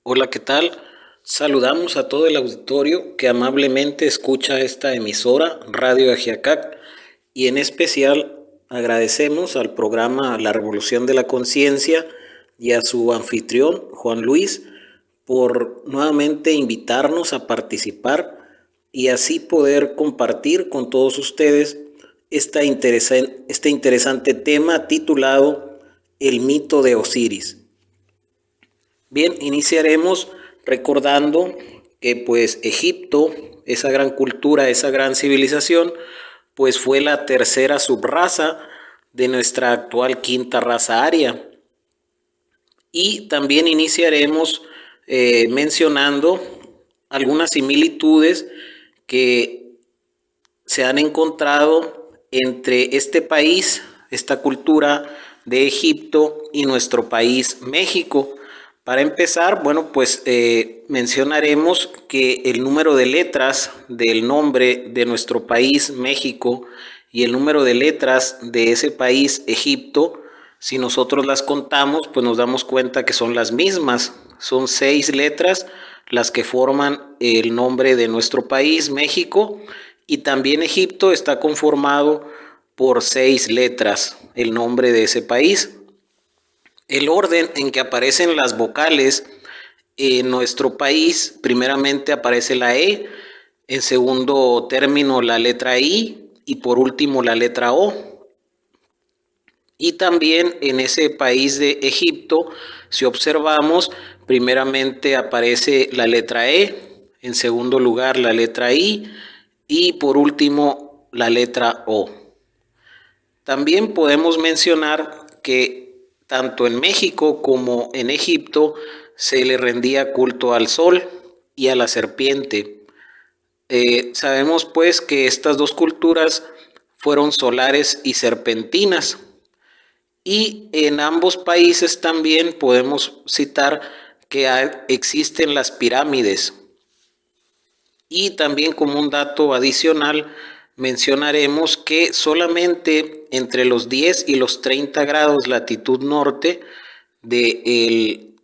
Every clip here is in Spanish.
Hola, ¿qué tal? Saludamos a todo el auditorio que amablemente escucha esta emisora Radio Ajiacac y en especial agradecemos al programa La Revolución de la Conciencia y a su anfitrión Juan Luis por nuevamente invitarnos a participar y así poder compartir con todos ustedes este interesante tema titulado El mito de Osiris. Bien, iniciaremos recordando que pues Egipto, esa gran cultura, esa gran civilización, pues fue la tercera subraza de nuestra actual quinta raza aria. Y también iniciaremos mencionando algunas similitudes que se han encontrado entre este país, esta cultura de Egipto y nuestro país México. Para empezar, bueno, pues mencionaremos que el número de letras del nombre de nuestro país México y el número de letras de ese país Egipto, si nosotros las contamos, pues nos damos cuenta que son las mismas. Son 6 letras las que forman el nombre de nuestro país México, y también Egipto está conformado por 6 letras, el nombre de ese país. El orden en que aparecen las vocales en nuestro país, primeramente aparece la E, en segundo término la letra I y por último la letra O. Y también en ese país de Egipto, si observamos, primeramente aparece la letra E, en segundo lugar la letra I y por último la letra O. También podemos mencionar que tanto en México como en Egipto se le rendía culto al sol y a la serpiente. Sabemos pues que estas dos culturas fueron solares y serpentinas, y en ambos países también podemos citar que existen las pirámides. Y también como un dato adicional mencionaremos que solamente entre los 10 y los 30 grados latitud norte del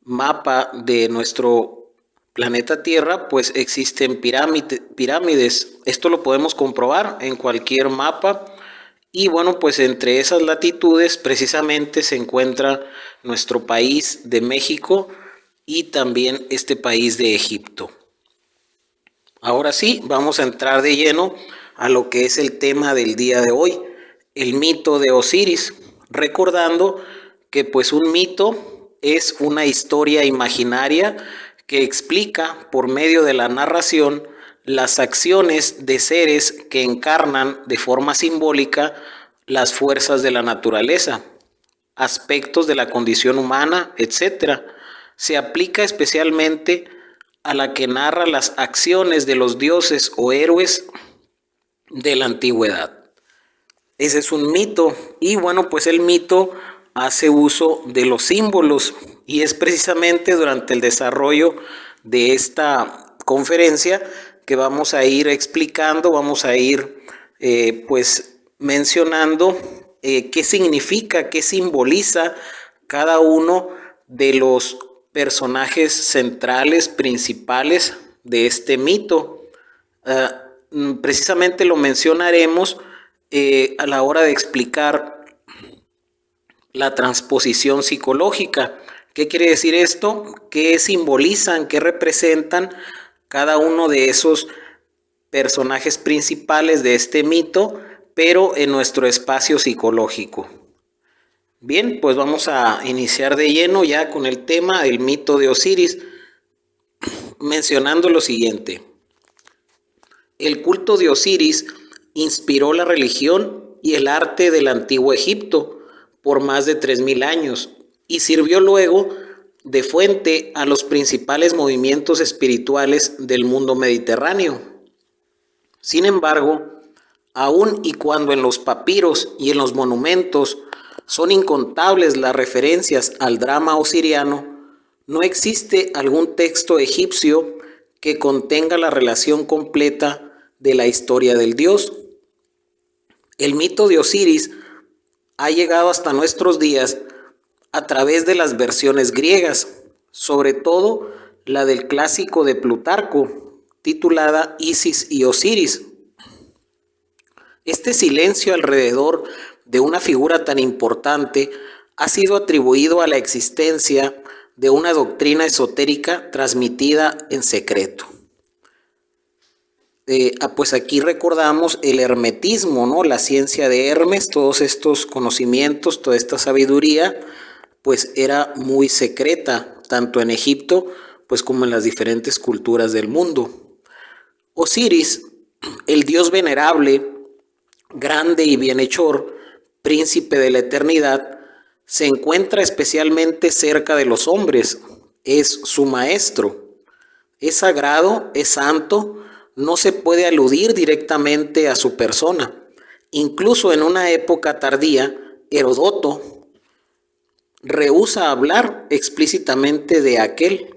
mapa de nuestro planeta Tierra, pues existen pirámides. Esto lo podemos comprobar en cualquier mapa. Y bueno, pues entre esas latitudes precisamente se encuentra nuestro país de México y también este país de Egipto. Ahora sí, vamos a entrar de lleno a lo que es el tema del día de hoy, el mito de Osiris, recordando que pues un mito es una historia imaginaria que explica por medio de la narración las acciones de seres que encarnan de forma simbólica las fuerzas de la naturaleza, aspectos de la condición humana, etcétera. Se aplica especialmente a la que narra las acciones de los dioses o héroes de la antigüedad. Ese es un mito, y bueno, pues el mito hace uso de los símbolos, y es precisamente durante el desarrollo de esta conferencia que vamos a ir explicando, vamos a ir pues mencionando qué significa, qué simboliza cada uno de los personajes centrales, principales de este mito. Precisamente lo mencionaremos a la hora de explicar la transposición psicológica. ¿Qué quiere decir esto? ¿Qué simbolizan, qué representan cada uno de esos personajes principales de este mito, pero en nuestro espacio psicológico? Bien, pues vamos a iniciar de lleno ya con el tema del mito de Osiris, mencionando lo siguiente. El culto de Osiris inspiró la religión y el arte del antiguo Egipto por más de 3000 años y sirvió luego de fuente a los principales movimientos espirituales del mundo mediterráneo. Sin embargo, aun y cuando en los papiros y en los monumentos son incontables las referencias al drama osiriano, no existe algún texto egipcio que contenga la relación completa de la historia del dios. El mito de Osiris ha llegado hasta nuestros días a través de las versiones griegas, sobre todo la del clásico de Plutarco, titulada Isis y Osiris. Este silencio alrededor de una figura tan importante ha sido atribuido a la existencia de una doctrina esotérica transmitida en secreto. Pues aquí recordamos el hermetismo, ¿no? La ciencia de Hermes, todos estos conocimientos, toda esta sabiduría, pues era muy secreta, tanto en Egipto, pues como en las diferentes culturas del mundo. Osiris, el dios venerable, grande y bienhechor, príncipe de la eternidad, se encuentra especialmente cerca de los hombres, es su maestro, es sagrado, es santo, no se puede aludir directamente a su persona. Incluso en una época tardía, Heródoto rehúsa hablar explícitamente de aquel.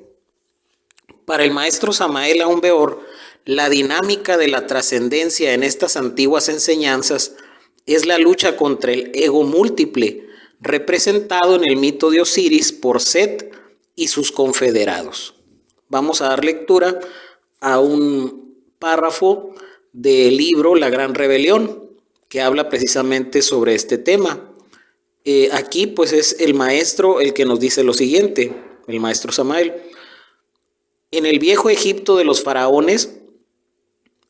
Para el maestro Samael Aun-Weor, la dinámica de la trascendencia en estas antiguas enseñanzas es la lucha contra el ego múltiple, representado en el mito de Osiris por Set y sus confederados. Vamos a dar lectura a un párrafo del libro La Gran Rebelión, que habla precisamente sobre este tema. Aquí pues es el maestro el que nos dice lo siguiente, el maestro Samael. En el viejo Egipto de los faraones,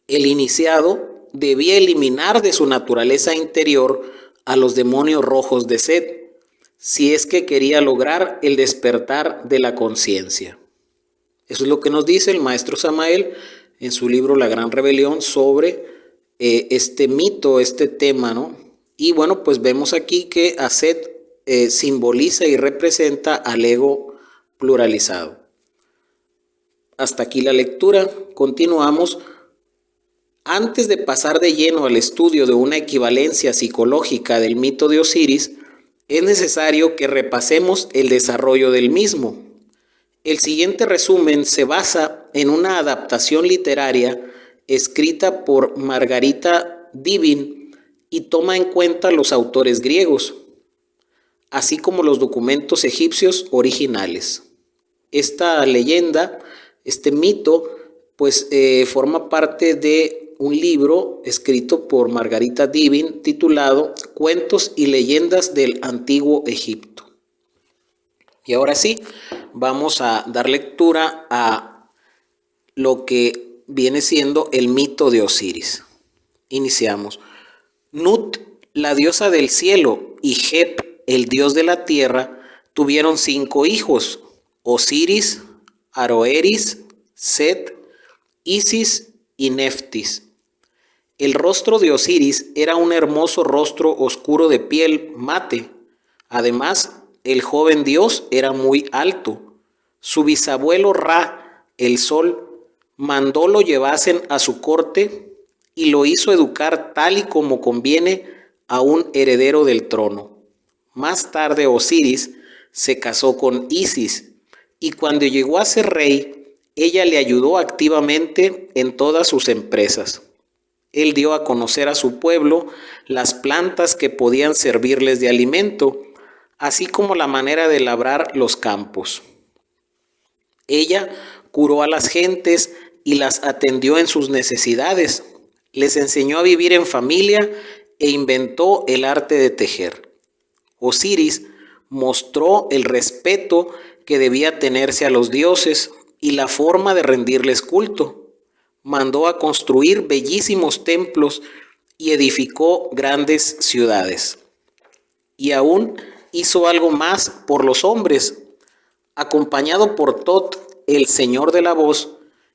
el iniciado debía eliminar de su naturaleza interior a los demonios rojos de Set, si es que quería lograr el despertar de la conciencia. Eso es lo que nos dice el maestro Samael en su libro La Gran Rebelión sobre este mito, este tema, ¿no? Y bueno, pues vemos aquí que a Set simboliza y representa al ego pluralizado. Hasta aquí la lectura. Continuamos. Antes de pasar de lleno al estudio de una equivalencia psicológica del mito de Osiris, es necesario que repasemos el desarrollo del mismo. El siguiente resumen se basa en una adaptación literaria escrita por Margarita Divin y toma en cuenta los autores griegos, así como los documentos egipcios originales. Esta leyenda, este mito, pues forma parte de un libro escrito por Margarita Divin titulado Cuentos y leyendas del Antiguo Egipto. Y ahora sí, vamos a dar lectura a lo que viene siendo el mito de Osiris. Iniciamos. Nut, la diosa del cielo, y Geb, el dios de la tierra, tuvieron 5 hijos: Osiris, Aroeris, Set, Isis y Neftis. El rostro de Osiris era un hermoso rostro oscuro de piel mate. Además, el joven dios era muy alto. Su bisabuelo Ra, el sol, mandó lo llevasen a su corte y lo hizo educar tal y como conviene a un heredero del trono. Más tarde Osiris se casó con Isis y cuando llegó a ser rey, ella le ayudó activamente en todas sus empresas. Él dio a conocer a su pueblo las plantas que podían servirles de alimento, así como la manera de labrar los campos. Ella curó a las gentes y las atendió en sus necesidades. Les enseñó a vivir en familia e inventó el arte de tejer. Osiris mostró el respeto que debía tenerse a los dioses y la forma de rendirles culto. Mandó a construir bellísimos templos y edificó grandes ciudades. Y aún hizo algo más por los hombres. Acompañado por Tot, el señor de la voz,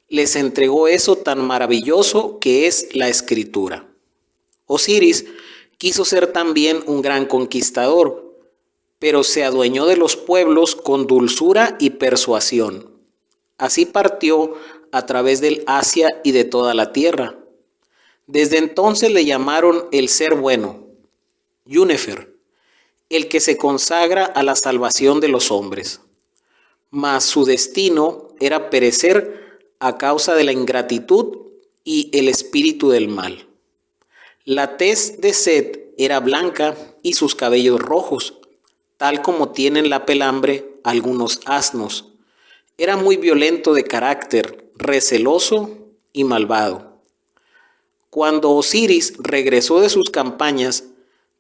les entregó eso tan maravilloso que es la escritura. Osiris quiso ser también un gran conquistador, pero se adueñó de los pueblos con dulzura y persuasión. Así partió a través del Asia y de toda la tierra. Desde entonces le llamaron el ser bueno, Yunefer, el que se consagra a la salvación de los hombres. Mas su destino era perecer a causa de la ingratitud y el espíritu del mal. La tez de Set era blanca y sus cabellos rojos, tal como tienen la pelambre algunos asnos. Era muy violento de carácter, receloso y malvado. Cuando Osiris regresó de sus campañas,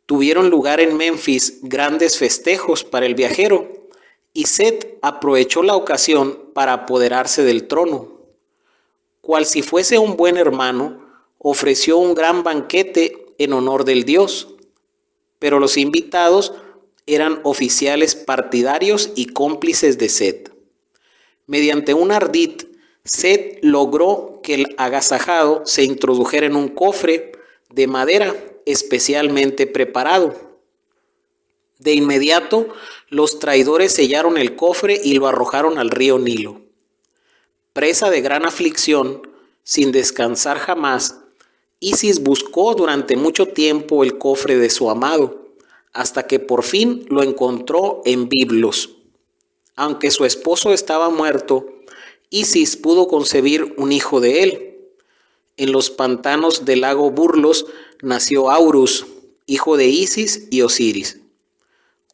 tuvieron lugar en Menfis grandes festejos para el viajero, y Set aprovechó la ocasión para apoderarse del trono. Cual si fuese un buen hermano, ofreció un gran banquete en honor del dios, pero los invitados eran oficiales partidarios y cómplices de Set. Mediante un ardid, Set logró que el agasajado se introdujera en un cofre de madera especialmente preparado. De inmediato, los traidores sellaron el cofre y lo arrojaron al río Nilo. Presa de gran aflicción, sin descansar jamás, Isis buscó durante mucho tiempo el cofre de su amado, hasta que por fin lo encontró en Biblos. Aunque su esposo estaba muerto, Isis pudo concebir un hijo de él. En los pantanos del lago Burlos nació Aurus, hijo de Isis y Osiris.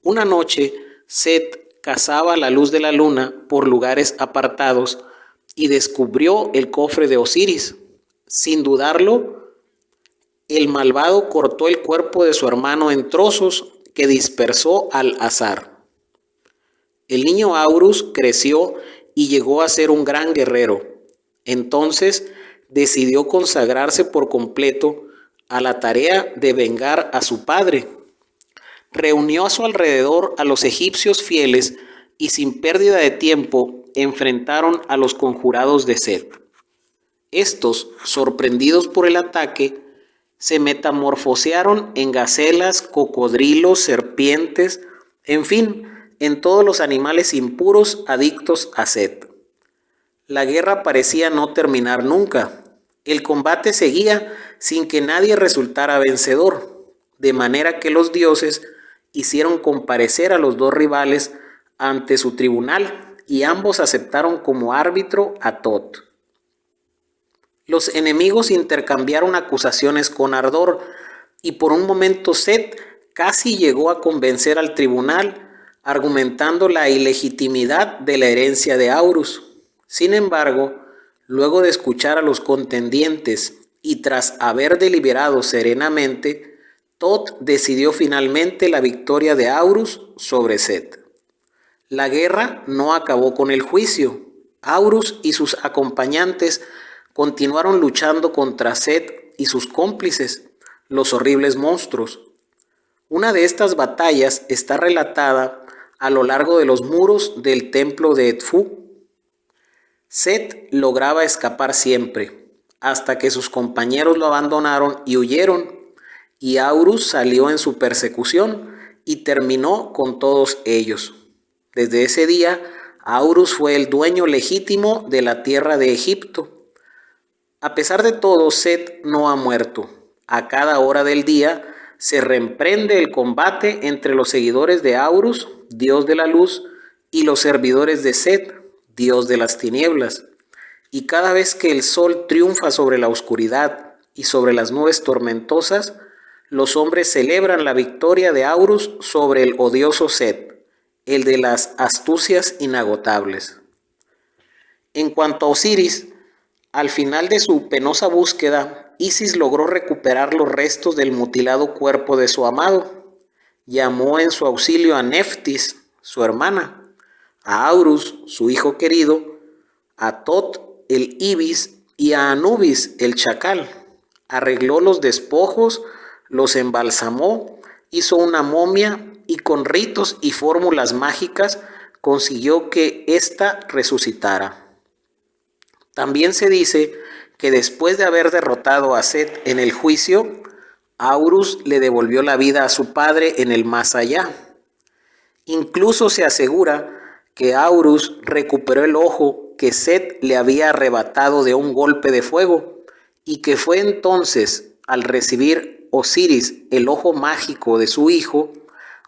Una noche, Set cazaba a la luz de la luna por lugares apartados y descubrió el cofre de Osiris. Sin dudarlo, el malvado cortó el cuerpo de su hermano en trozos que dispersó al azar. El niño Aurus creció y llegó a ser un gran guerrero. Entonces decidió consagrarse por completo a la tarea de vengar a su padre. Reunió a su alrededor a los egipcios fieles y sin pérdida de tiempo enfrentaron a los conjurados de Set. Estos, sorprendidos por el ataque, se metamorfosearon en gacelas, cocodrilos, serpientes, en fin, en todos los animales impuros adictos a Set. La guerra parecía no terminar nunca. El combate seguía sin que nadie resultara vencedor, de manera que los dioses hicieron comparecer a los dos rivales ante su tribunal y ambos aceptaron como árbitro a Tot. Los enemigos intercambiaron acusaciones con ardor y por un momento Set casi llegó a convencer al tribunal argumentando la ilegitimidad de la herencia de Aurus. Sin embargo, luego de escuchar a los contendientes y tras haber deliberado serenamente, Tot decidió finalmente la victoria de Aurus sobre Set. La guerra no acabó con el juicio. Aurus y sus acompañantes continuaron luchando contra Set y sus cómplices, los horribles monstruos. Una de estas batallas está relatada a lo largo de los muros del templo de Edfu. Set lograba escapar siempre, hasta que sus compañeros lo abandonaron y huyeron, y Aurus salió en su persecución y terminó con todos ellos. Desde ese día, Aurus fue el dueño legítimo de la tierra de Egipto. A pesar de todo, Set no ha muerto. A cada hora del día se reemprende el combate entre los seguidores de Aurus, dios de la luz, y los servidores de Set, dios de las tinieblas. Y cada vez que el sol triunfa sobre la oscuridad y sobre las nubes tormentosas, los hombres celebran la victoria de Aurus sobre el odioso Set, el de las astucias inagotables. En cuanto a Osiris, al final de su penosa búsqueda, Isis logró recuperar los restos del mutilado cuerpo de su amado. Llamó en su auxilio a Neftis, su hermana, a Aurus, su hijo querido, a Tot, el ibis, y a Anubis, el chacal. Arregló los despojos, los embalsamó, hizo una momia y con ritos y fórmulas mágicas consiguió que ésta resucitara. También se dice que después de haber derrotado a Set en el juicio, Aurus le devolvió la vida a su padre en el más allá. Incluso se asegura que Aurus recuperó el ojo que Set le había arrebatado de un golpe de fuego y que fue entonces, al recibir Osiris el ojo mágico de su hijo,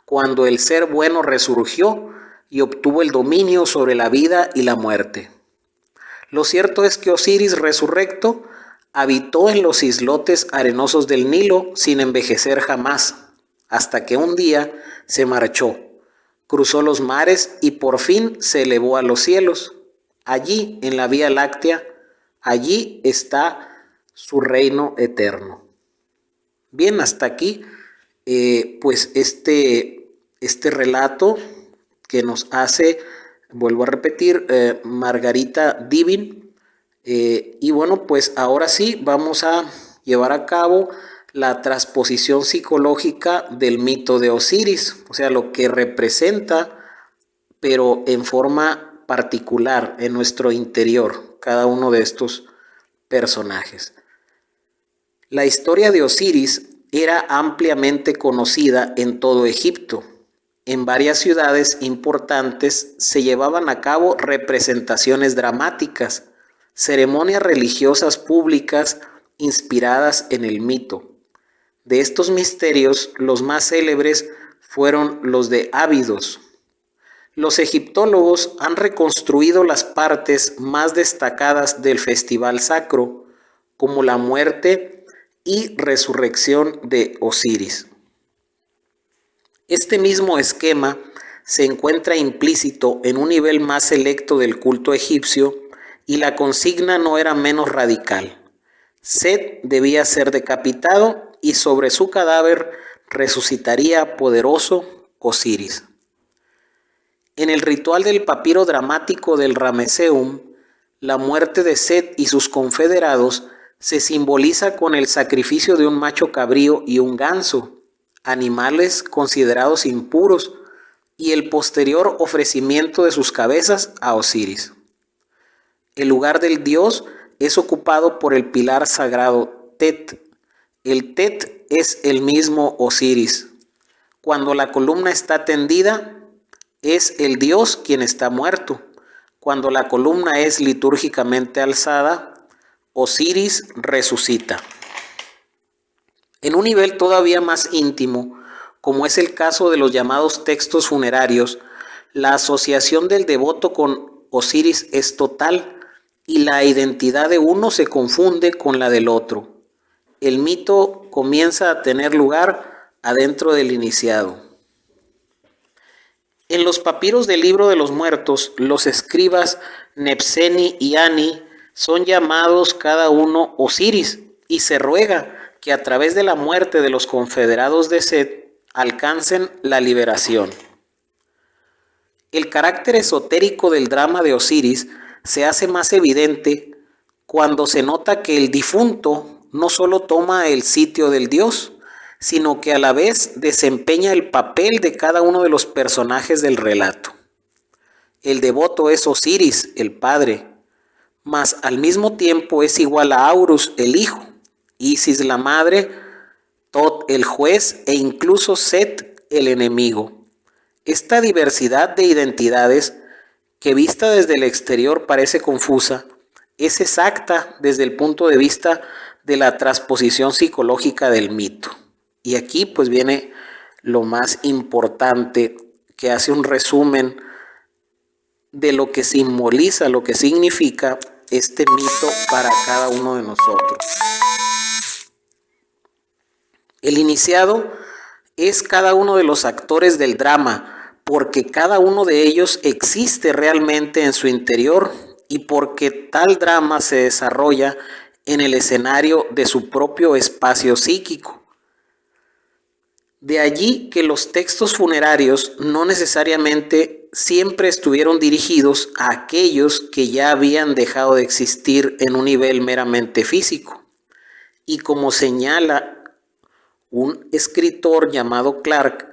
cuando el ser bueno resurgió y obtuvo el dominio sobre la vida y la muerte. Lo cierto es que Osiris resurrecto habitó en los islotes arenosos del Nilo sin envejecer jamás, hasta que un día se marchó, cruzó los mares y por fin se elevó a los cielos. Allí, en la Vía Láctea, allí está su reino eterno. Bien, hasta aquí, pues este relato que nos hace, vuelvo a repetir, Margarita Divin. Y bueno, pues ahora sí vamos a llevar a cabo la transposición psicológica del mito de Osiris, o sea, lo que representa, pero en forma particular en nuestro interior, cada uno de estos personajes. La historia de Osiris era ampliamente conocida en todo Egipto. En varias ciudades importantes se llevaban a cabo representaciones dramáticas, ceremonias religiosas públicas inspiradas en el mito. De estos misterios, los más célebres fueron los de Ábidos. Los egiptólogos han reconstruido las partes más destacadas del festival sacro, como la muerte y resurrección de Osiris. Este mismo esquema se encuentra implícito en un nivel más selecto del culto egipcio y la consigna no era menos radical. Set debía ser decapitado y sobre su cadáver resucitaría poderoso Osiris. En el ritual del papiro dramático del Ramesseum, la muerte de Set y sus confederados se simboliza con el sacrificio de un macho cabrío y un ganso, animales considerados impuros, y el posterior ofrecimiento de sus cabezas a Osiris. El lugar del dios es ocupado por el pilar sagrado Tet. El Tet es el mismo Osiris. Cuando la columna está tendida, es el dios quien está muerto. Cuando la columna es litúrgicamente alzada, Osiris resucita. En un nivel todavía más íntimo, como es el caso de los llamados textos funerarios, la asociación del devoto con Osiris es total y la identidad de uno se confunde con la del otro. El mito comienza a tener lugar adentro del iniciado. En los papiros del Libro de los Muertos, los escribas Nebseni y Ani son llamados cada uno Osiris y se ruega que a través de la muerte de los confederados de Set alcancen la liberación. El carácter esotérico del drama de Osiris se hace más evidente cuando se nota que el difunto no solo toma el sitio del dios, sino que a la vez desempeña el papel de cada uno de los personajes del relato. El devoto es Osiris, el padre, mas al mismo tiempo es igual a Horus, el hijo, Isis, la madre, Tot, el juez, e incluso Set, el enemigo. Esta diversidad de identidades, que vista desde el exterior parece confusa, es exacta desde el punto de vista de la transposición psicológica del mito. Y aquí pues viene lo más importante, que hace un resumen de lo que simboliza, lo que significa este mito para cada uno de nosotros. El iniciado es cada uno de los actores del drama, porque cada uno de ellos existe realmente en su interior y porque tal drama se desarrolla en el escenario de su propio espacio psíquico. De allí que los textos funerarios no necesariamente siempre estuvieron dirigidos a aquellos que ya habían dejado de existir en un nivel meramente físico. Y como señala un escritor llamado Clark,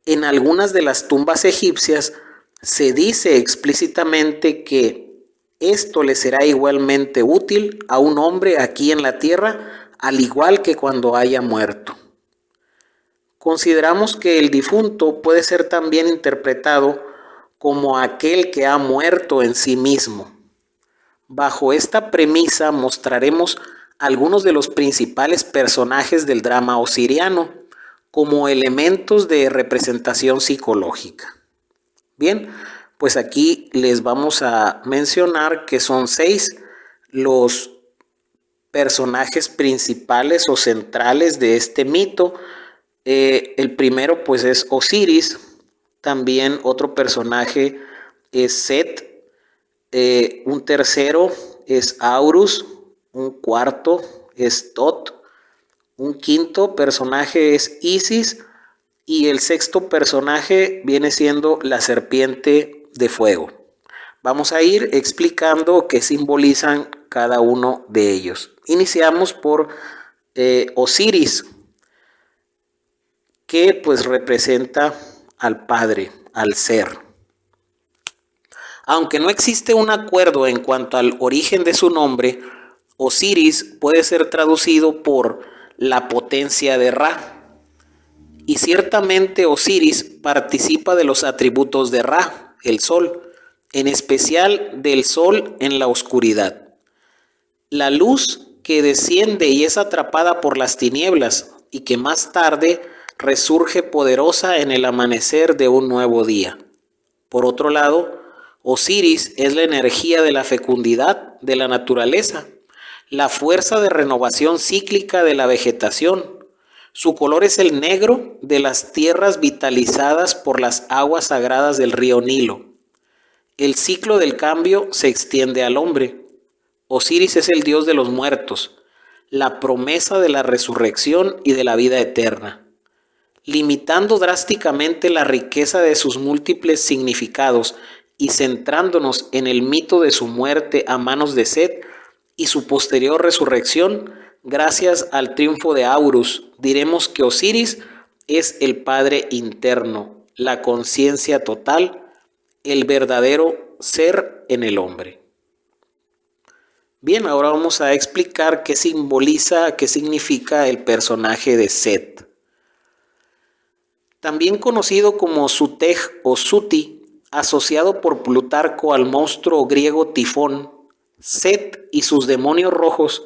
en algunas de las tumbas egipcias se dice explícitamente que esto le será igualmente útil a un hombre aquí en la tierra, al igual que cuando haya muerto. Consideramos que el difunto puede ser también interpretado como aquel que ha muerto en sí mismo. Bajo esta premisa mostraremos algunos de los principales personajes del drama osiriano como elementos de representación psicológica. Bien, pues aquí les vamos a mencionar que son 6 los personajes principales o centrales de este mito. El primero pues es Osiris, también otro personaje es Set, Un tercero es Aurus, un cuarto es Tot, un quinto personaje es Isis y el sexto personaje viene siendo la serpiente de fuego. Vamos a ir explicando qué simbolizan cada uno de ellos. Iniciamos por Osiris, que pues representa al Padre, al ser. Aunque no existe un acuerdo en cuanto al origen de su nombre, Osiris puede ser traducido por la potencia de Ra. Y ciertamente Osiris participa de los atributos de Ra, el sol, en especial del sol en la oscuridad. La luz que desciende y es atrapada por las tinieblas y que más tarde resurge poderosa en el amanecer de un nuevo día. Por otro lado, Osiris es la energía de la fecundidad de la naturaleza, la fuerza de renovación cíclica de la vegetación. Su color es el negro de las tierras vitalizadas por las aguas sagradas del río Nilo. El ciclo del cambio se extiende al hombre. Osiris es el dios de los muertos, la promesa de la resurrección y de la vida eterna. Limitando drásticamente la riqueza de sus múltiples significados y centrándonos en el mito de su muerte a manos de Set y su posterior resurrección, gracias al triunfo de Aurus, diremos que Osiris es el Padre interno, la conciencia total, el verdadero ser en el hombre. Bien, ahora vamos a explicar qué simboliza, qué significa el personaje de Set. También conocido como Sutej o Suti, asociado por Plutarco al monstruo griego Tifón, Set y sus demonios rojos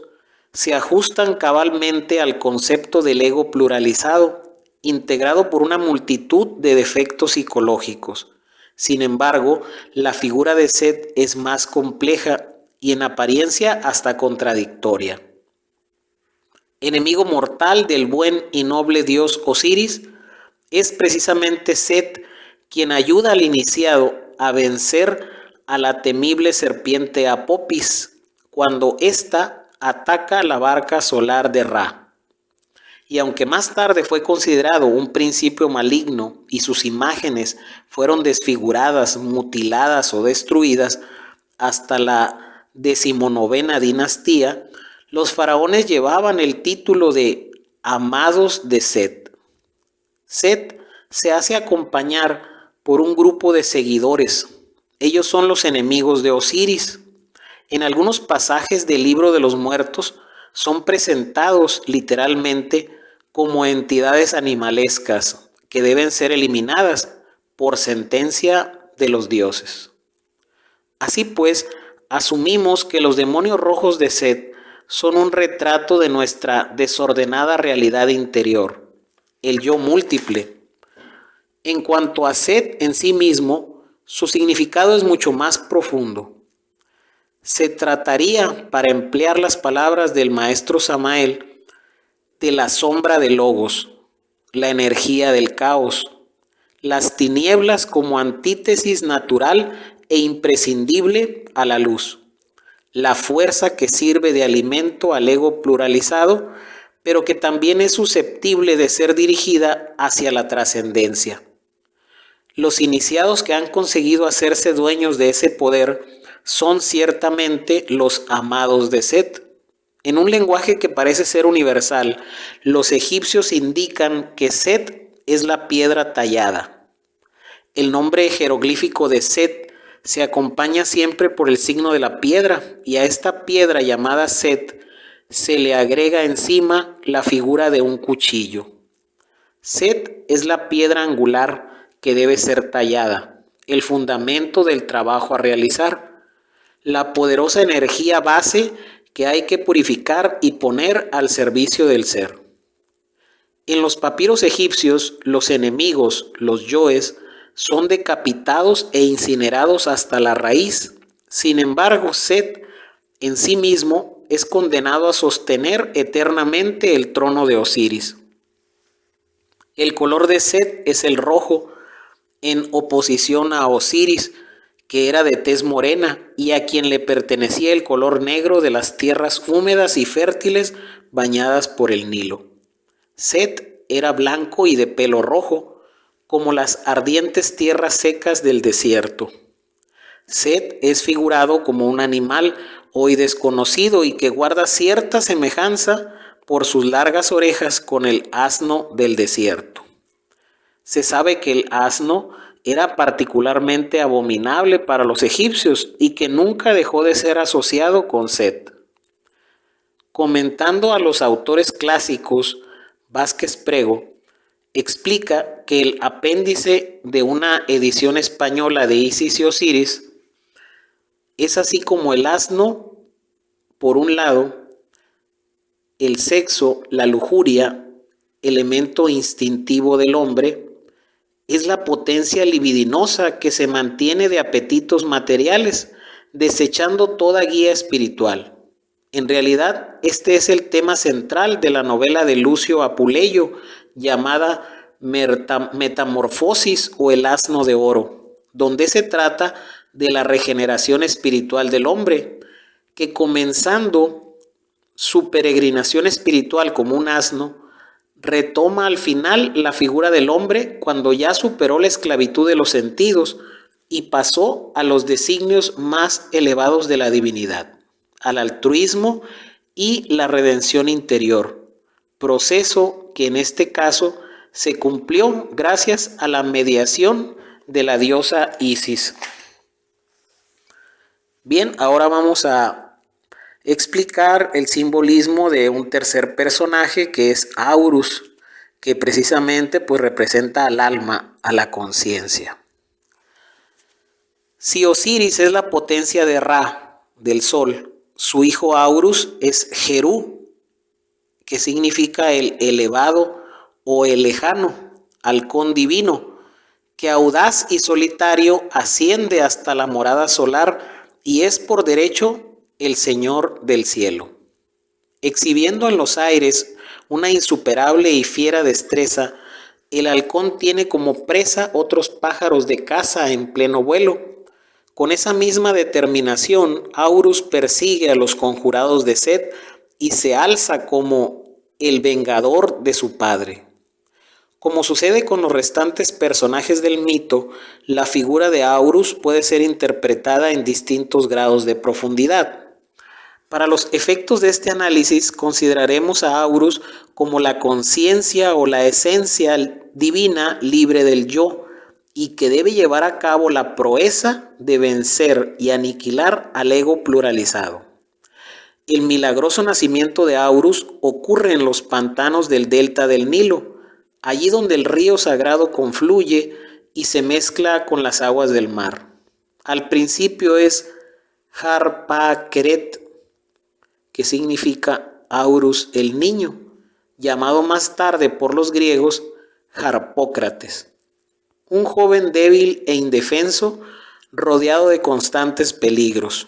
se ajustan cabalmente al concepto del ego pluralizado, integrado por una multitud de defectos psicológicos. Sin embargo, la figura de Set es más compleja y en apariencia hasta contradictoria. Enemigo mortal del buen y noble dios Osiris, es precisamente Set quien ayuda al iniciado a vencer a la temible serpiente Apopis cuando ésta ataca la barca solar de Ra. Y aunque más tarde fue considerado un principio maligno y sus imágenes fueron desfiguradas, mutiladas o destruidas hasta la 19ª dinastía, los faraones llevaban el título de amados de Set. Set se hace acompañar por un grupo de seguidores. Ellos son los enemigos de Osiris. En algunos pasajes del Libro de los Muertos son presentados literalmente como entidades animalescas que deben ser eliminadas por sentencia de los dioses. Así pues, asumimos que los demonios rojos de Set son un retrato de nuestra desordenada realidad interior, el yo múltiple. En cuanto a Set en sí mismo, su significado es mucho más profundo. Se trataría, para emplear las palabras del maestro Samael, de la sombra de Logos, la energía del caos, las tinieblas como antítesis natural e imprescindible a la luz, la fuerza que sirve de alimento al ego pluralizado, pero que también es susceptible de ser dirigida hacia la trascendencia. Los iniciados que han conseguido hacerse dueños de ese poder son ciertamente los amados de Set. En un lenguaje que parece ser universal, los egipcios indican que Set es la piedra tallada. El nombre jeroglífico de Set se acompaña siempre por el signo de la piedra, y a esta piedra llamada Set se le agrega encima la figura de un cuchillo. Set es la piedra angular que debe ser tallada, el fundamento del trabajo a realizar, la poderosa energía base que hay que purificar y poner al servicio del ser. En los papiros egipcios, los enemigos, los yoes, son decapitados e incinerados hasta la raíz. Sin embargo, Set en sí mismo es condenado a sostener eternamente el trono de Osiris. El color de Set es el rojo, en oposición a Osiris, que era de tez morena y a quien le pertenecía el color negro de las tierras húmedas y fértiles bañadas por el Nilo. Set era blanco y de pelo rojo, como las ardientes tierras secas del desierto. Set es figurado como un animal hoy desconocido y que guarda cierta semejanza por sus largas orejas con el asno del desierto. Se sabe que el asno era particularmente abominable para los egipcios y que nunca dejó de ser asociado con Set. Comentando a los autores clásicos, Vázquez Prego explica que el apéndice de una edición española de Isis y Osiris es así como el asno, por un lado, el sexo, la lujuria, elemento instintivo del hombre, es la potencia libidinosa que se mantiene de apetitos materiales, desechando toda guía espiritual. En realidad, este es el tema central de la novela de Lucio Apuleyo, llamada Metamorfosis o el asno de oro, donde se trata de la regeneración espiritual del hombre, que comenzando su peregrinación espiritual como un asno, retoma al final la figura del hombre cuando ya superó la esclavitud de los sentidos y pasó a los designios más elevados de la divinidad, al altruismo y la redención interior, proceso que en este caso se cumplió gracias a la mediación de la diosa Isis. Bien, ahora vamos a explicar el simbolismo de un tercer personaje que es Aurus, que precisamente pues representa al alma, a la conciencia. Si Osiris es la potencia de Ra, del sol, su hijo Aurus es Jerú, que significa el elevado o el lejano, halcón divino, que audaz y solitario asciende hasta la morada solar y es por derecho el Señor del cielo. Exhibiendo en los aires una insuperable y fiera destreza, el halcón tiene como presa otros pájaros de caza en pleno vuelo. Con esa misma determinación, Aurus persigue a los conjurados de Set y se alza como el vengador de su padre. Como sucede con los restantes personajes del mito, la figura de Aurus puede ser interpretada en distintos grados de profundidad. Para los efectos de este análisis, consideraremos a Aurus como la conciencia o la esencia divina libre del yo y que debe llevar a cabo la proeza de vencer y aniquilar al ego pluralizado. El milagroso nacimiento de Aurus ocurre en los pantanos del delta del Nilo, allí donde el río sagrado confluye y se mezcla con las aguas del mar. Al principio es Harpakeret, que significa Aurus el niño, llamado más tarde por los griegos Harpócrates, un joven débil e indefenso rodeado de constantes peligros.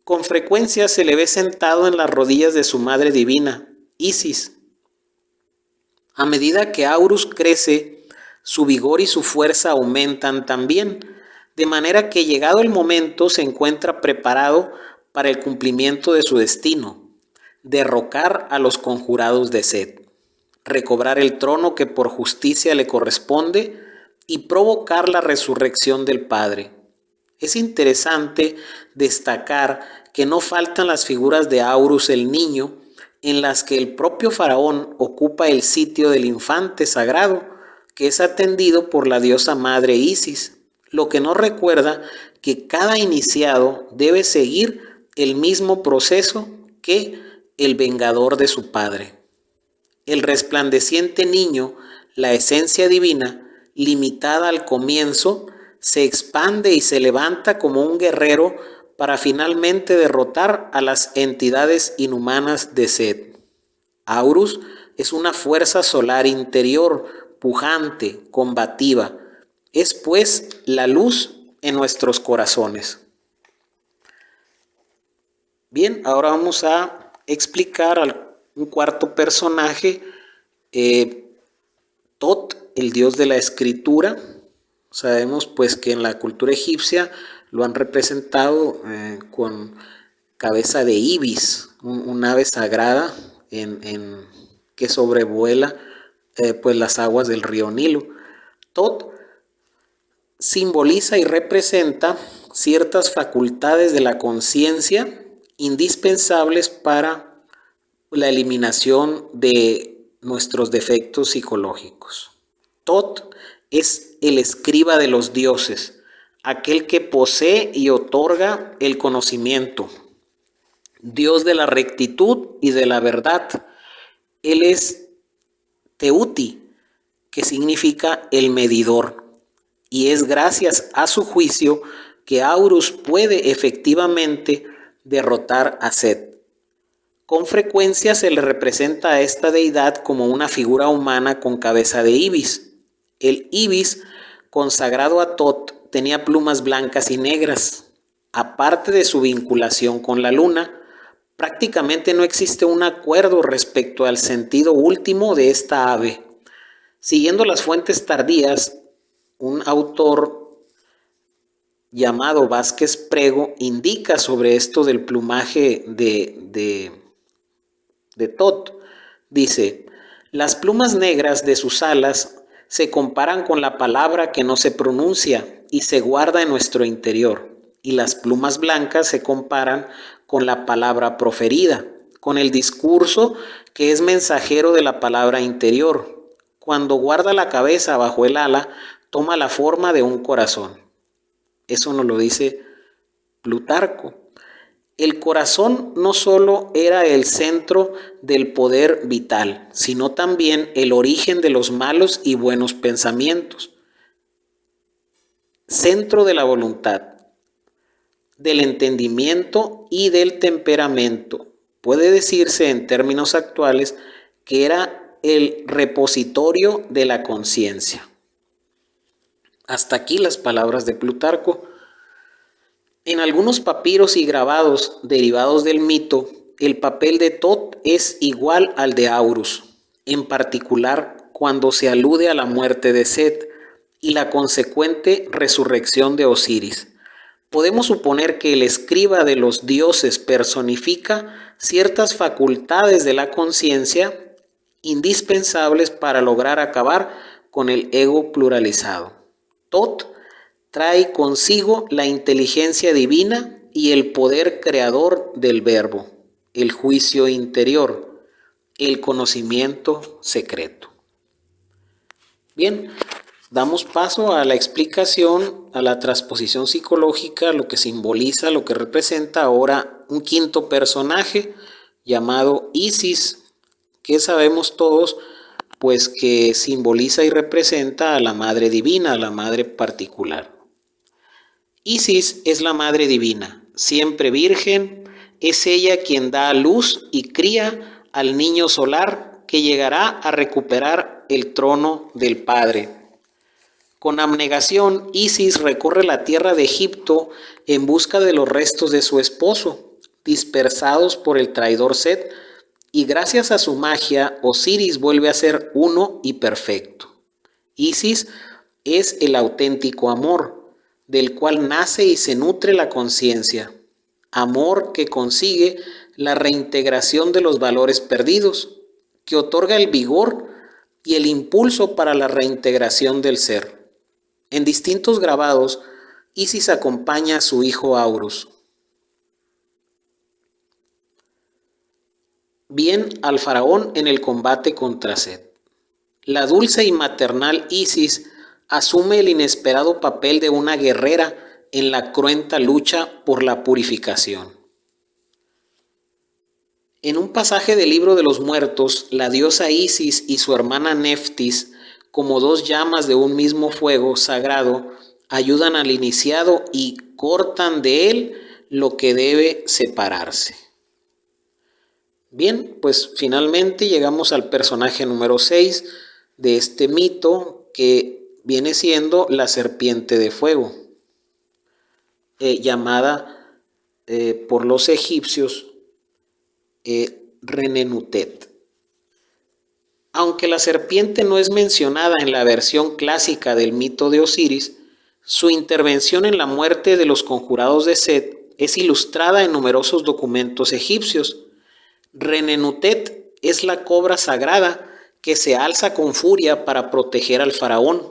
Con frecuencia se le ve sentado en las rodillas de su madre divina, Isis. A medida que Aurus crece, su vigor y su fuerza aumentan también, de manera que llegado el momento se encuentra preparado para el cumplimiento de su destino, derrocar a los conjurados de Set, recobrar el trono que por justicia le corresponde y provocar la resurrección del Padre. Es interesante destacar que no faltan las figuras de Aurus el niño, en las que el propio faraón ocupa el sitio del infante sagrado, que es atendido por la diosa madre Isis, lo que nos recuerda que cada iniciado debe seguir el mismo proceso que el vengador de su padre. El resplandeciente niño, la esencia divina, limitada al comienzo, se expande y se levanta como un guerrero para finalmente derrotar a las entidades inhumanas de Set. Aurus es una fuerza solar interior, pujante, combativa. Es pues la luz en nuestros corazones. Bien, ahora vamos a explicar un cuarto personaje, Tot, el dios de la escritura, Sabemos pues que en la cultura egipcia lo han representado con cabeza de ibis, un ave sagrada que sobrevuela pues las aguas del río Nilo. Tot simboliza y representa ciertas facultades de la conciencia indispensables para la eliminación de nuestros defectos psicológicos. Tot es el escriba de los dioses, aquel que posee y otorga el conocimiento, Dios de la rectitud y de la verdad. Él es Teuti, que significa el medidor, y es gracias a su juicio que Aurus puede efectivamente derrotar a Set. Con frecuencia se le representa a esta deidad como una figura humana con cabeza de ibis. El ibis, consagrado a Tot, tenía plumas blancas y negras. Aparte de su vinculación con la luna, prácticamente no existe un acuerdo respecto al sentido último de esta ave. Siguiendo las fuentes tardías, un autor llamado Vázquez Prego indica sobre esto del plumaje de Tot. Dice: las plumas negras de sus alas se comparan con la palabra que no se pronuncia y se guarda en nuestro interior, y las plumas blancas se comparan con la palabra proferida, con el discurso que es mensajero de la palabra interior. Cuando guarda la cabeza bajo el ala, toma la forma de un corazón. Eso nos lo dice Plutarco. El corazón no solo era el centro del poder vital, sino también el origen de los malos y buenos pensamientos, centro de la voluntad, del entendimiento y del temperamento. Puede decirse en términos actuales que era el repositorio de la conciencia. Hasta aquí las palabras de Plutarco. En algunos papiros y grabados derivados del mito, el papel de Tot es igual al de Aurus, en particular cuando se alude a la muerte de Set y la consecuente resurrección de Osiris. Podemos suponer que el escriba de los dioses personifica ciertas facultades de la conciencia indispensables para lograr acabar con el ego pluralizado. Tot trae consigo la inteligencia divina y el poder creador del verbo, el juicio interior, el conocimiento secreto. Bien, damos paso a la explicación, a la transposición psicológica, lo que simboliza, lo que representa ahora un quinto personaje llamado Isis, que sabemos todos, pues que simboliza y representa a la Madre Divina, a la Madre particular. Isis es la Madre Divina, siempre virgen, es ella quien da a luz y cría al niño solar que llegará a recuperar el trono del Padre. Con abnegación, Isis recorre la tierra de Egipto en busca de los restos de su esposo, dispersados por el traidor Set, y gracias a su magia, Osiris vuelve a ser uno y perfecto. Isis es el auténtico amor, del cual nace y se nutre la conciencia, amor que consigue la reintegración de los valores perdidos, que otorga el vigor y el impulso para la reintegración del ser. En distintos grabados, Isis acompaña a su hijo Aurus. Bien al faraón en el combate contra Set. La dulce y maternal Isis asume el inesperado papel de una guerrera en la cruenta lucha por la purificación. En un pasaje del Libro de los Muertos, la diosa Isis y su hermana Neftis, como dos llamas de un mismo fuego sagrado, ayudan al iniciado y cortan de él lo que debe separarse. Bien, pues finalmente llegamos al personaje número 6 de este mito, que viene siendo la serpiente de fuego, llamada por los egipcios Renenutet. Aunque la serpiente no es mencionada en la versión clásica del mito de Osiris, Su intervención en la muerte de los conjurados de Set es ilustrada en numerosos documentos egipcios. Renenutet es la cobra sagrada que se alza con furia para proteger al faraón.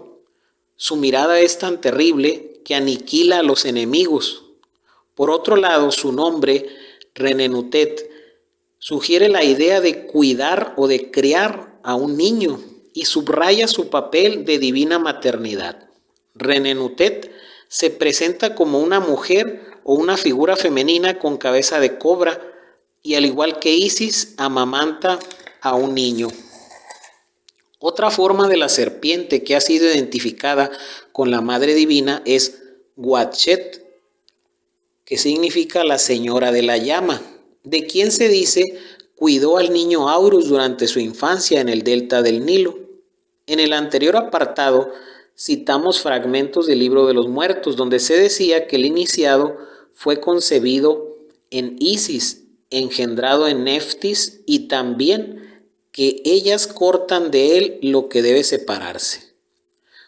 Su mirada es tan terrible que aniquila a los enemigos. Por otro lado, su nombre, Renenutet, sugiere la idea de cuidar o de criar a un niño y subraya su papel de divina maternidad. Renenutet se presenta como una mujer o una figura femenina con cabeza de cobra y, al igual que Isis, amamanta a un niño. Otra forma de la serpiente que ha sido identificada con la Madre Divina es Watchet, que significa la señora de la llama, de quien se dice cuidó al niño Aurus durante su infancia en el delta del Nilo. En el anterior apartado citamos fragmentos del Libro de los Muertos, donde se decía que el iniciado fue concebido en Isis, engendrado en Neftis, y también que ellas cortan de él lo que debe separarse.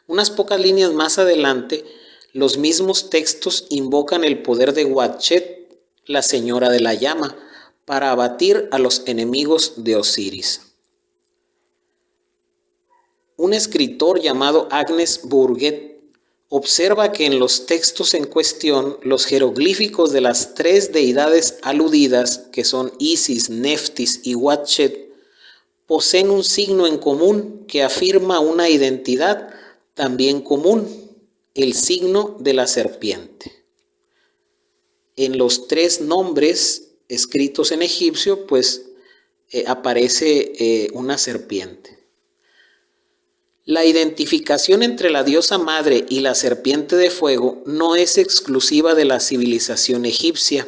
Unas pocas líneas más adelante, los mismos textos invocan el poder de Watchet, la señora de la llama, para abatir a los enemigos de Osiris. Un escritor llamado Agnes Bourget observa que en los textos en cuestión, los jeroglíficos de las tres deidades aludidas, que son Isis, Neftis y Watchet, poseen un signo en común que afirma una identidad también común, el signo de la serpiente. En los tres nombres escritos en egipcio, aparece una serpiente. La identificación entre la diosa madre y la serpiente de fuego no es exclusiva de la civilización egipcia.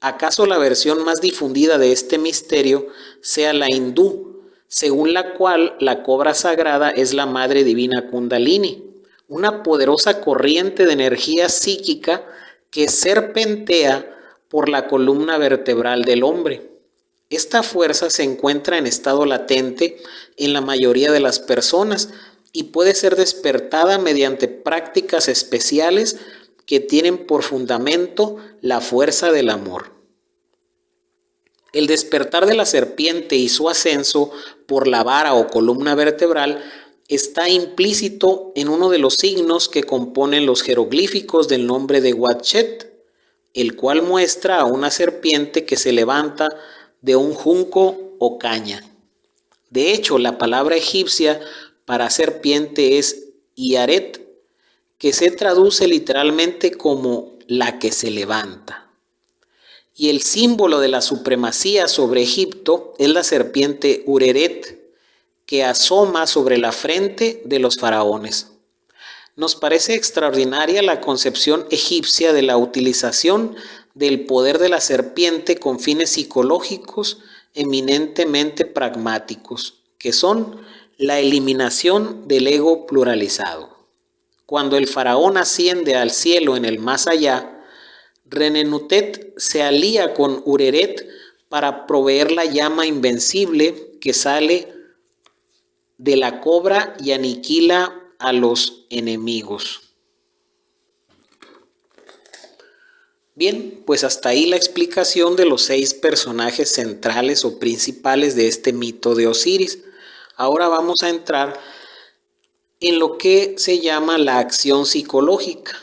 ¿Acaso la versión más difundida de este misterio sea la hindú, según la cual la cobra sagrada es la madre divina Kundalini, una poderosa corriente de energía psíquica que serpentea por la columna vertebral del hombre? Esta fuerza se encuentra en estado latente en la mayoría de las personas y puede ser despertada mediante prácticas especiales que tienen por fundamento la fuerza del amor. El despertar de la serpiente y su ascenso por la vara o columna vertebral está implícito en uno de los signos que componen los jeroglíficos del nombre de Watchet, el cual muestra a una serpiente que se levanta de un junco o caña. De hecho, la palabra egipcia para serpiente es Iaret, que se traduce literalmente como la que se levanta. Y el símbolo de la supremacía sobre Egipto es la serpiente Ureret, que asoma sobre la frente de los faraones. Nos parece extraordinaria la concepción egipcia de la utilización del poder de la serpiente con fines psicológicos eminentemente pragmáticos, que son la eliminación del ego pluralizado. Cuando el faraón asciende al cielo en el más allá, Renenutet se alía con Ureret para proveer la llama invencible que sale de la cobra y aniquila a los enemigos. Bien, pues hasta ahí la explicación de los 6 personajes centrales o principales de este mito de Osiris. Ahora vamos a entrar en lo que se llama la acción psicológica.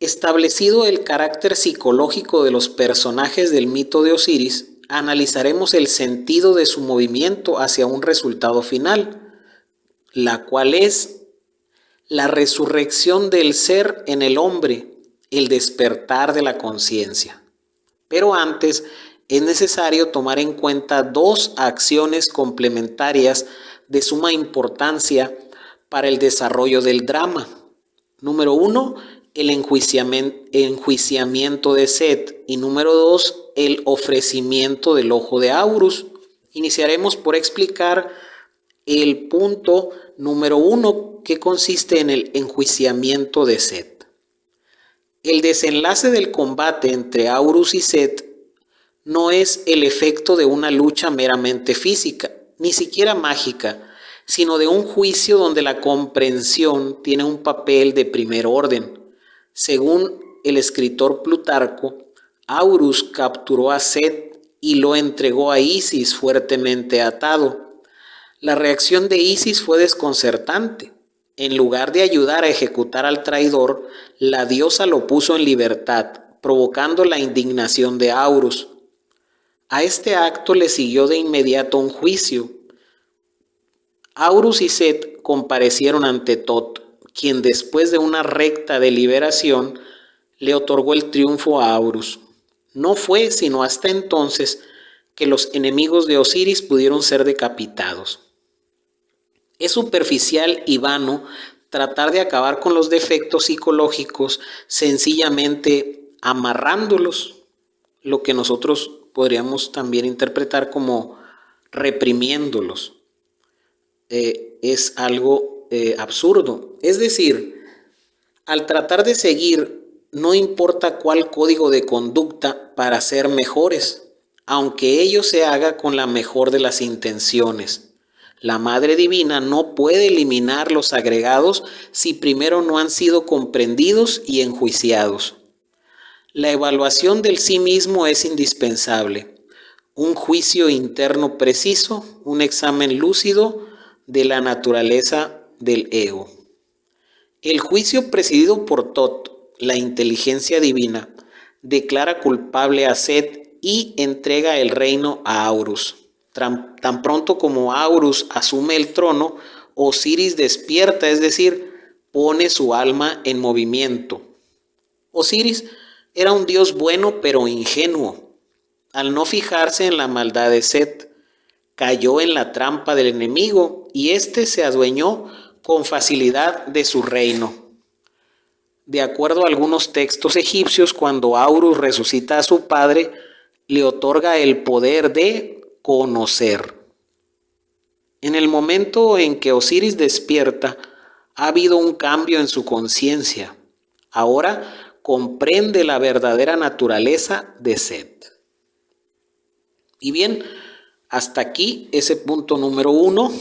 Establecido el carácter psicológico de los personajes del mito de Osiris, analizaremos el sentido de su movimiento hacia un resultado final, la cual es la resurrección del ser en el hombre, el despertar de la conciencia. Pero antes es necesario tomar en cuenta 2 acciones complementarias de suma importancia para el desarrollo del drama. Número 1, el enjuiciamiento de Set, y número 2, el ofrecimiento del ojo de Aurus. Iniciaremos por explicar el punto número 1, que consiste en el enjuiciamiento de Set. El desenlace del combate entre Aurus y Set no es el efecto de una lucha meramente física, ni siquiera mágica, sino de un juicio donde la comprensión tiene un papel de primer orden. Según el escritor Plutarco, Aurus capturó a Set y lo entregó a Isis fuertemente atado. La reacción de Isis fue desconcertante. En lugar de ayudar a ejecutar al traidor, la diosa lo puso en libertad, provocando la indignación de Aurus. A este acto le siguió de inmediato un juicio. Aurus y Set comparecieron ante Tot, quien después de una recta deliberación le otorgó el triunfo a Aurus. No fue sino hasta entonces que los enemigos de Osiris pudieron ser decapitados. Es superficial y vano tratar de acabar con los defectos psicológicos sencillamente amarrándolos, lo que nosotros podríamos también interpretar como reprimiéndolos. Es algo absurdo. Es decir, al tratar de seguir, no importa cuál código de conducta para ser mejores, aunque ello se haga con la mejor de las intenciones. La Madre Divina no puede eliminar los agregados si primero no han sido comprendidos y enjuiciados. La evaluación del sí mismo es indispensable. Un juicio interno preciso, un examen lúcido de la naturaleza del ego. El juicio presidido por Tot, la inteligencia divina, declara culpable a Set y entrega el reino a Aurus. Tan pronto como Aurus asume el trono, Osiris despierta, es decir, pone su alma en movimiento. Osiris era un dios bueno pero ingenuo. Al no fijarse en la maldad de Set, cayó en la trampa del enemigo y éste se adueñó con facilidad de su reino. De acuerdo a algunos textos egipcios, cuando Aurus resucita a su padre, le otorga el poder de conocer. En el momento en que Osiris despierta, ha habido un cambio en su conciencia. Ahora comprende la verdadera naturaleza de Set. Y bien, hasta aquí ese punto número 1,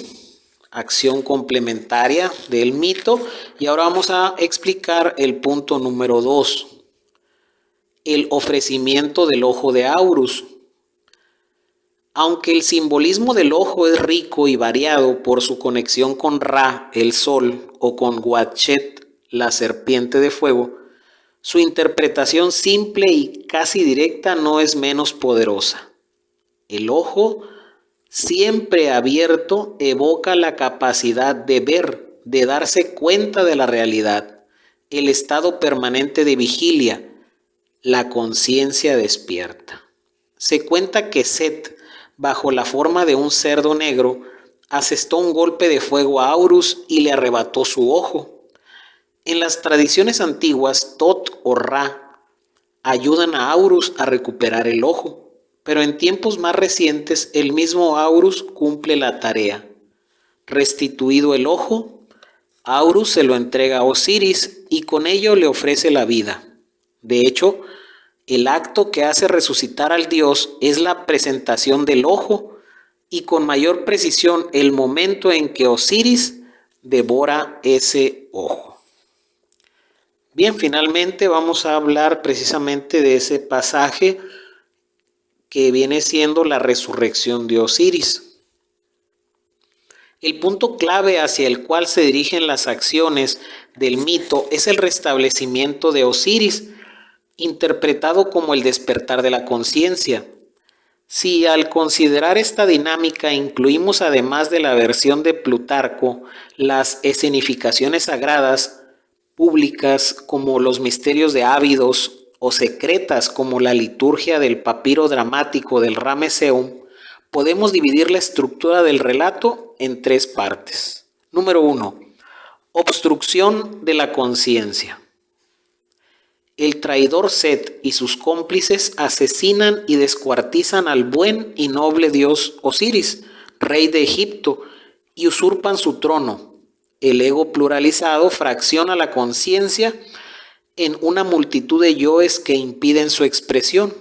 acción complementaria del mito. Y ahora vamos a explicar el punto número 2, el ofrecimiento del ojo de Aurus. Aunque el simbolismo del ojo es rico y variado por su conexión con Ra, el sol, o con Huachet, la serpiente de fuego, su interpretación simple y casi directa no es menos poderosa. El ojo, siempre abierto, evoca la capacidad de ver, de darse cuenta de la realidad, el estado permanente de vigilia, la conciencia despierta. Se cuenta que Set, bajo la forma de un cerdo negro, asestó un golpe de fuego a Aurus y le arrebató su ojo. En las tradiciones antiguas, Tot o Ra ayudan a Aurus a recuperar el ojo. Pero en tiempos más recientes, el mismo Aurus cumple la tarea. Restituido el ojo, Aurus se lo entrega a Osiris y con ello le ofrece la vida. De hecho, el acto que hace resucitar al dios es la presentación del ojo y con mayor precisión el momento en que Osiris devora ese ojo. Bien, finalmente vamos a hablar precisamente de ese pasaje que viene siendo la resurrección de Osiris. El punto clave hacia el cual se dirigen las acciones del mito es el restablecimiento de Osiris, interpretado como el despertar de la conciencia. Si al considerar esta dinámica incluimos, además de la versión de Plutarco, las escenificaciones sagradas públicas como los misterios de Ábidos o secretas como la liturgia del papiro dramático del Ramesseum, podemos dividir la estructura del relato en 3 partes. Número 1. Obstrucción de la conciencia. El traidor Set y sus cómplices asesinan y descuartizan al buen y noble dios Osiris, rey de Egipto, y usurpan su trono. El ego pluralizado fracciona la conciencia en una multitud de yoes que impiden su expresión.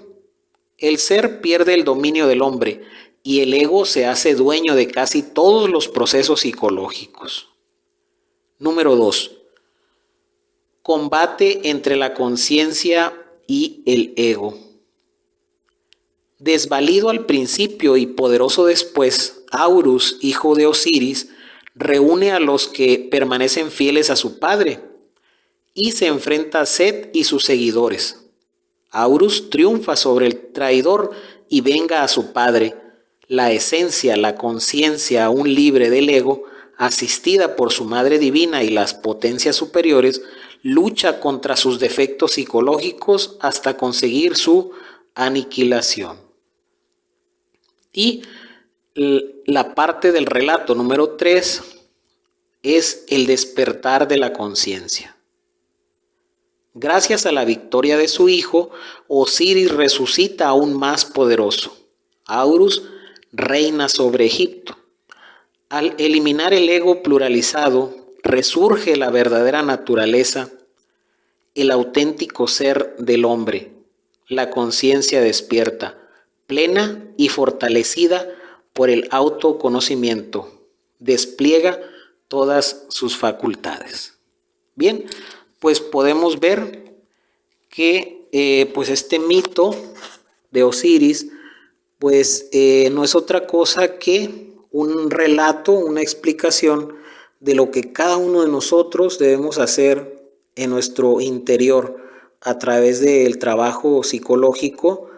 El ser pierde el dominio del hombre y el ego se hace dueño de casi todos los procesos psicológicos. Número 2. Combate entre la conciencia y el ego. Desvalido al principio y poderoso después, Aurus, hijo de Osiris, reúne a los que permanecen fieles a su padre y se enfrenta a Set y sus seguidores. Aurus triunfa sobre el traidor y venga a su padre. La esencia, la conciencia aún libre del ego, asistida por su madre divina y las potencias superiores, lucha contra sus defectos psicológicos hasta conseguir su aniquilación. Y la parte del relato número 3 es el despertar de la conciencia. Gracias a la victoria de su hijo, Osiris resucita aún más poderoso. Aurus reina sobre Egipto. Al eliminar el ego pluralizado, resurge la verdadera naturaleza, el auténtico ser del hombre. La conciencia despierta, plena y fortalecida por el autoconocimiento. Despliega todas sus facultades. Bien, pues podemos ver que pues este mito de Osiris pues no es otra cosa que un relato, una explicación de lo que cada uno de nosotros debemos hacer en nuestro interior a través del trabajo psicológico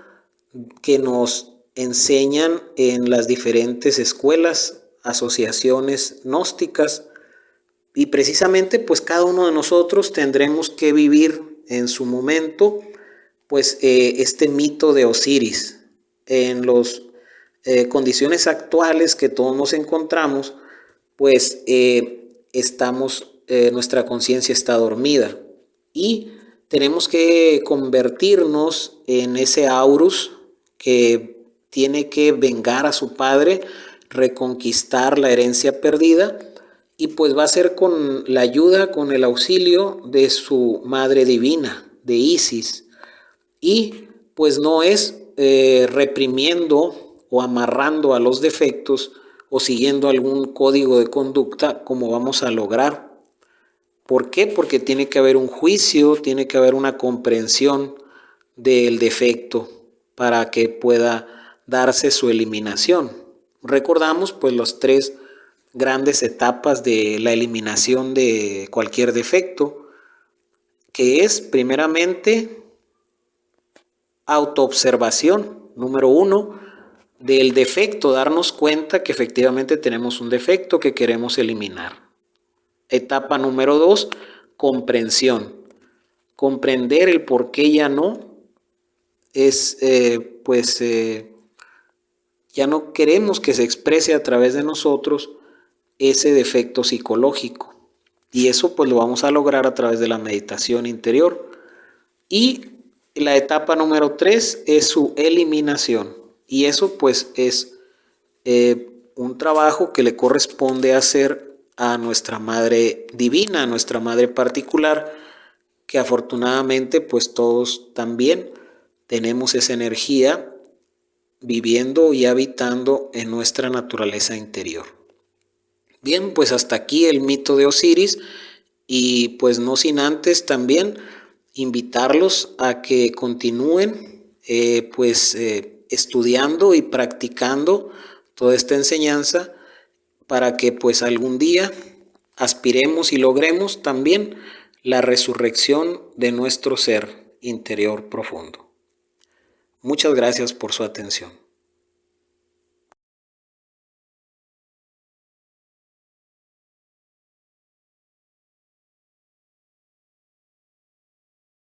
que nos enseñan en las diferentes escuelas, asociaciones gnósticas, y precisamente pues cada uno de nosotros tendremos que vivir en su momento pues este mito de Osiris. En las condiciones actuales que todos nos encontramos, pues nuestra conciencia está dormida y tenemos que convertirnos en ese Aurus que tiene que vengar a su padre, reconquistar la herencia perdida, y pues va a ser con la ayuda, con el auxilio de su madre divina, de Isis. Y pues no es reprimiendo o amarrando a los defectos o siguiendo algún código de conducta como vamos a lograr. ¿Por qué? Porque tiene que haber un juicio, tiene que haber una comprensión del defecto para que pueda darse su eliminación. Recordamos pues las 3 grandes etapas de la eliminación de cualquier defecto, que es primeramente autoobservación, número 1, del defecto, darnos cuenta que efectivamente tenemos un defecto que queremos eliminar. Etapa número 2, comprensión. Comprender el por qué ya no es, ya no queremos que se exprese a través de nosotros ese defecto psicológico. Y eso pues lo vamos a lograr a través de la meditación interior. Y la etapa número 3 es su eliminación. Y eso pues es un trabajo que le corresponde hacer a nuestra madre divina, a nuestra madre particular, que afortunadamente pues todos también tenemos esa energía viviendo y habitando en nuestra naturaleza interior. Bien, pues hasta aquí el mito de Osiris, y pues no sin antes también invitarlos a que continúen estudiando y practicando toda esta enseñanza para que pues algún día aspiremos y logremos también la resurrección de nuestro ser interior profundo. Muchas gracias por su atención.